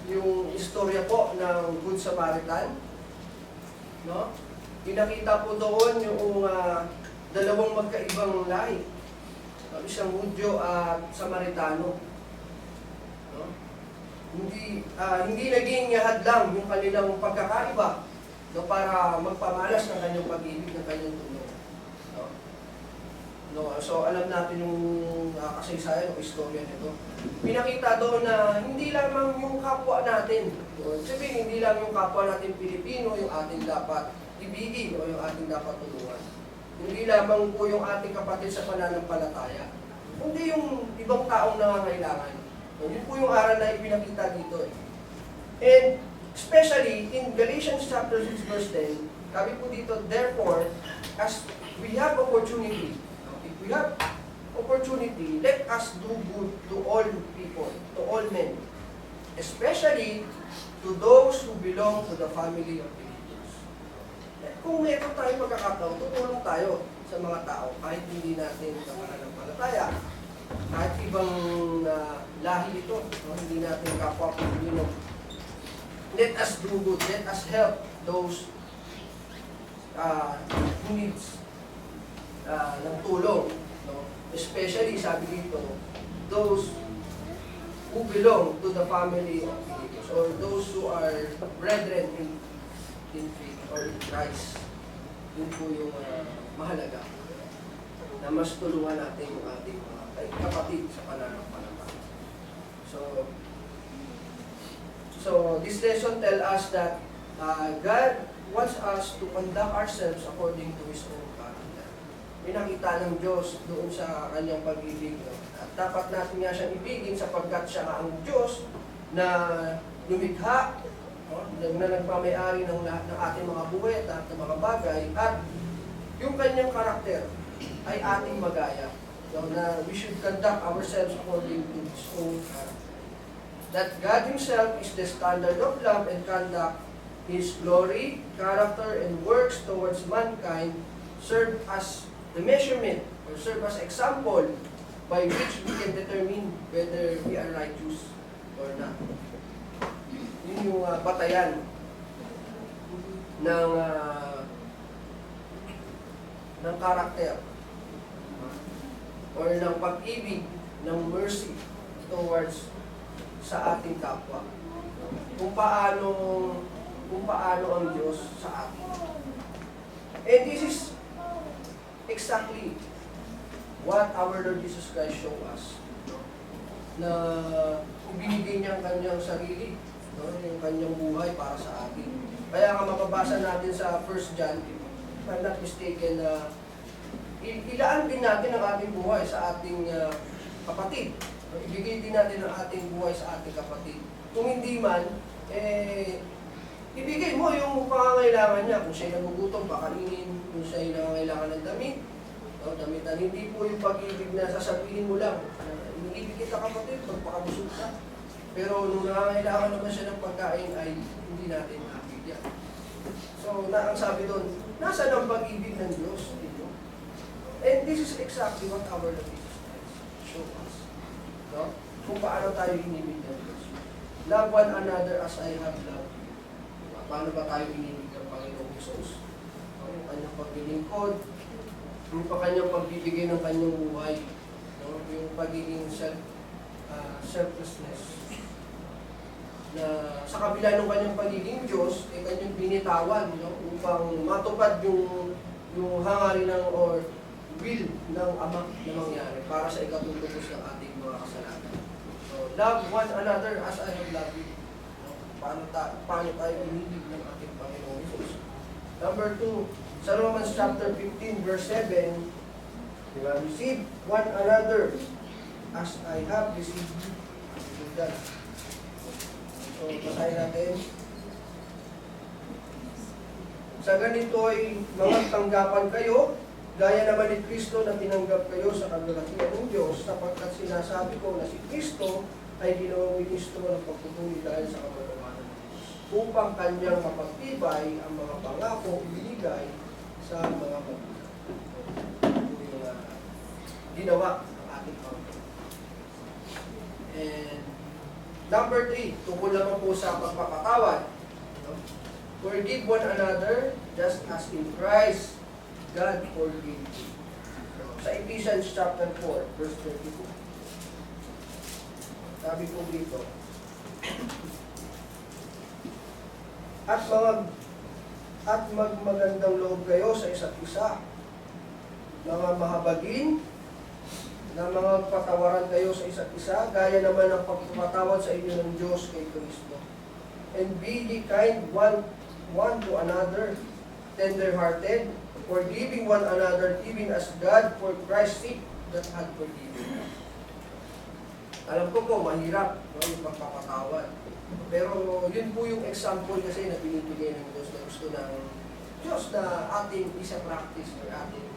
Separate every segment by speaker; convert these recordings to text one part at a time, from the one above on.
Speaker 1: yung istorya po ng Good Samaritan. No? Pinakita po doon yung dalawang magkaibang lahi. Isang Hudyo at Samaritano. No? Hindi naging hadlang yung kanilang pagkakaiba, no, para magpamalas ng kanyang pag-ibig, ng kanyang tulong. No? No, so alam natin yung kasaysayan o istorya nito. Pinakita doon na hindi lamang yung kapwa natin, sabihin hindi lang yung kapwa natin Pilipino yung ating dapat ibigin o yung ating dapat tulungan. Hindi lamang po yung ating kapatid sa pananampalataya, kundi yung ibang taong nangangailangan. Yun po yung aral na ipinakita dito. And especially in Galatians chapter 6 verse 10, sabi po dito, therefore, as we have opportunity, if we have opportunity, let us do good to all people, to all men, especially to those who belong to the family of believers. Kung meron tayong pagkakataon, tutulong tayo sa mga tao kahit hindi natin kapananampalataya, kahit ibang lahi ito, hindi natin kapwa Pilipino. Let us do good, let us help those who needs ng tulong. No? Especially, sabi dito, those who belong to the family of believers, or those who are brethren in faith or in Christ. Yun po yung mahalaga na mas tulungan natin yung ating kapatid sa pananampalataya. So this lesson tells us that God wants us to conduct ourselves according to His own character. Pinakita ng Diyos doon sa kanyang pag-ibig. At dapat natin nga siyang ibigin sapagkat siya ang Diyos na lumikha, na nagmamayari ng lahat ng ating mga buhay at ng mga bagay, at yung kanyang karakter ay ating magaya. So, na we should conduct ourselves according to His own character. That God Himself is the standard of love and conduct. His glory, character, and works towards mankind serve as the measurement or serve as example by which we can determine whether we are righteous or not. Yun yung batayan ng karakter or ng pag-ibig, ng mercy towards sa ating kapwa. Kung paano ang Diyos sa atin. And this is exactly what our Lord Jesus Christ showed us. Na ibinigay niya ang kanyang sarili, no? Yung kanyang buhay para sa atin. Kaya nga mababasa natin sa 1 John, if I'm not mistaken, na ilaan din natin ang ating buhay sa ating kapatid. Ibigay din natin ang ating buhay sa ating kapatid. Kung hindi man, ibigay mo yung pangangailangan niya. Kung siya'y nagugutom, pakainin. Kung siya'y nangangailangan ng damit, damitan. Hindi po yung pag-ibig na sasabihin mo lang. Iniibig kita kapatid, magpakabusog ka. Pero nung nangangailangan naman siya ng pagkain, ay hindi natin nakabigyan. So, ang sabi doon, nasaan ang pag-ibig ng Diyos? And this is exactly what our Lord Jesus Christ showed us. No? Kung paano tayo hinimig ng Diyos. Love one another as I have loved you. Paano ba tayo hinimig ng Panginoong Jesus? No? Yung kanyang paglilingkod, yung kanyang pagbibigay ng kanyang buhay, no? Yung pagiging selflessness. Na sa kabila ng kanyang pagiging Diyos, kanyang binitawan, no? Upang matupad yung hangarin ng or will ng Ama na mangyari para sa ikatutubos ng ating mga kasalanan. So, love one another as I have loved you. Paano tayo inibig ng ating Panginoong Jesus? Number 2, sa Romans chapter 15 verse 7, diba? Receive one another as I have received you. So, basahin natin. Sa ganito ay mga tanggapan kayo, gaya naman ni Kristo na tinanggap kayo sa kalwalhatian ng Diyos, sapagkat sinasabi ko na si Kristo ay ginawang ministro ng pagpupuli dahil sa kapatawaran ng Diyos, upang kanyang mapagtibay ang mga pangako ibinigay sa mga magulang. Yung ginawa ng ating Panginoon. And Number 3, tungkol naman po sa pagpapatawad. No? Forgive one another just as in Christ God forgave you. Sa Ephesians chapter 4, verse 32. Sabi po dito, at magmagandang loob kayo sa isa't isa, mga mahabagin, na mga patawaran kayo sa isa't isa, gaya naman ng pagpapatawad sa inyo ng Diyos kay Kristo. And be ye kind one to another, tender-hearted, forgiving one another, even as God for Christ's sake that had forgiven. Alam ko po, mahirap yung pagpapatawad. Pero yun po yung example kasi na binibigay ng Diyos na gusto ng Diyos na ating isa-practice or ating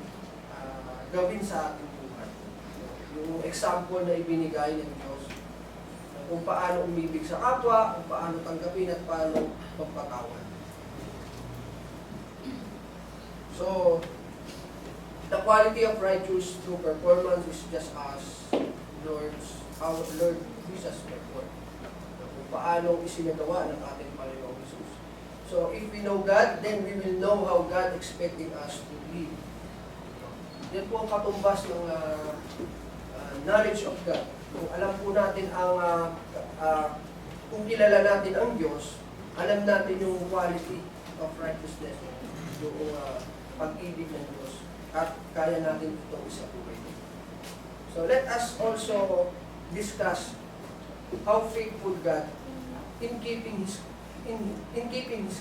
Speaker 1: gawin sa ating buhay. Yung example na ibinigay ng Diyos kung paano umibig sa kapwa, kung paano tanggapin at paano magpatawad. So, the quality of righteous true performance is just as our Lord Jesus performed. Kung paano isinagawa ng ating Panginoong Jesus. So, if we know God, then we will know how God expecting us to live. Yan po ang katumbas ng knowledge of God. Kung alam po natin kung kilala natin ang Diyos, alam natin yung quality of righteousness, yung pag-ibig ng Diyos, at kaya natin itong isa buhay. So let us also discuss how faithful God in keeping His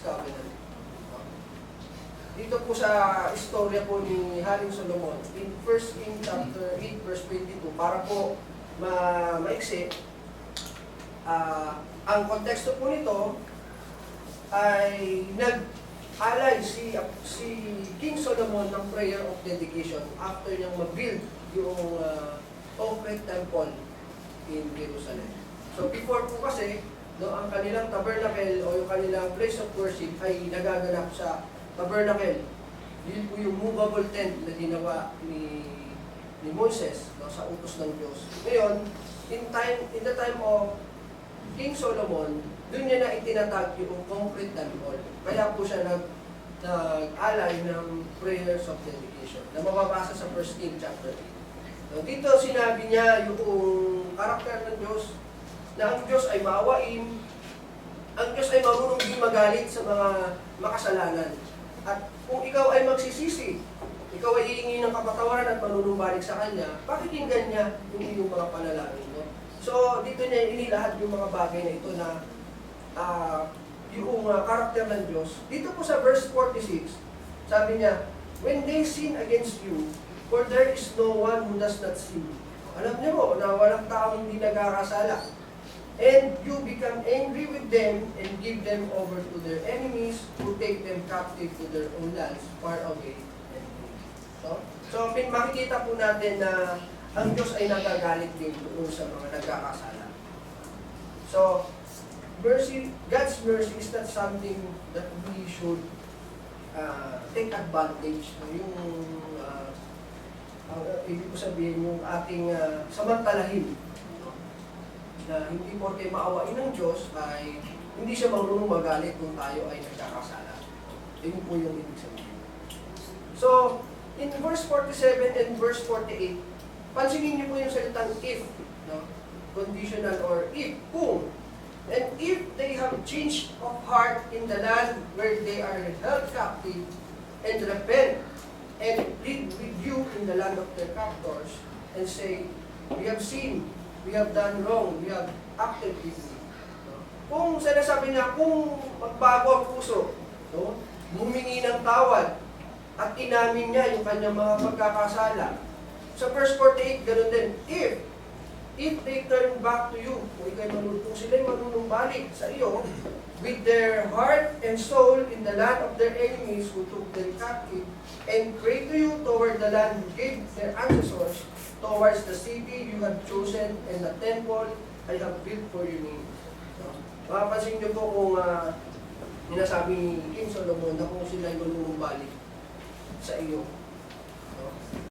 Speaker 1: covenant. Dito po sa istorya po ni Haring Solomon, in 1 Kings chapter 8 verse 22, para po maiksi, ang konteksto po nito ay nag-alay si King Solomon ng prayer of dedication after niyang mag-build yung concrete temple in Jerusalem. So before po kasi, ang kanilang tabernacle o yung kanilang place of worship ay nagaganap sa tabernacle. Yun po yung movable tent na ginawa ni Moses sa utos ng Diyos. Ngayon, in the time of King Solomon, doon niya na itinatag yung concrete temple. Kaya po siya nag-alay ng prayers of dedication na mababasa sa 1 Kings chapter 8. So, dito sinabi niya yung karakter ng Diyos, na ang Diyos ay maawain, ang Diyos ay marunong din magalit sa mga makasalanan. At kung ikaw ay magsisisi, ikaw ay hihingi ng kapatawaran at manunumbalik sa Kanya, pakikinggan niya yung iyong mga panalangin. No? So, dito niya inilahat yung mga bagay na ito na yung karakter ng Diyos. Dito po sa verse 46, sabi niya, when they sin against you, for there is no one who does not sin. Alam niyo po na walang taong hindi nagkakasala. And you become angry with them and give them over to their enemies who take them captive to their own lands, far away and free. So makikita po natin na ang Diyos ay nagagalit din doon sa mga nagkakasala. So, God's mercy is not something that we should take advantage. Yung ibig ko sabihin yung ating samantalahin. Na hindi porke maawain ng Diyos ay hindi siya marunong magalit kung tayo ay nagkakasala. Yun po yung ibig sabihin. So, in verse 47 and verse 48, pansinin niyo po yung salitang if, no? Conditional or if, kung. And if they have changed of heart in the land where they are held captive and repent and plead with you in the land of their captors and say, we have sinned, we have done wrong, we have acted wickedly. Kung sinasabi niya, kung magbago ang puso, no? Humingi ng tawad, at inamin niya yung kanyang mga pagkakasala. Sa verse 48, ganun din, if they turn back to you, kung sila'y manunumbalik sa iyo, with their heart and soul in the land of their enemies who took them captive, and pray to you toward the land you gave their ancestors, towards the city you have chosen and the temple I have built for your name. So, mapapansin niyo po kung ninasabi ni King Solomon na kung sila'y manunumbalik sa iyo.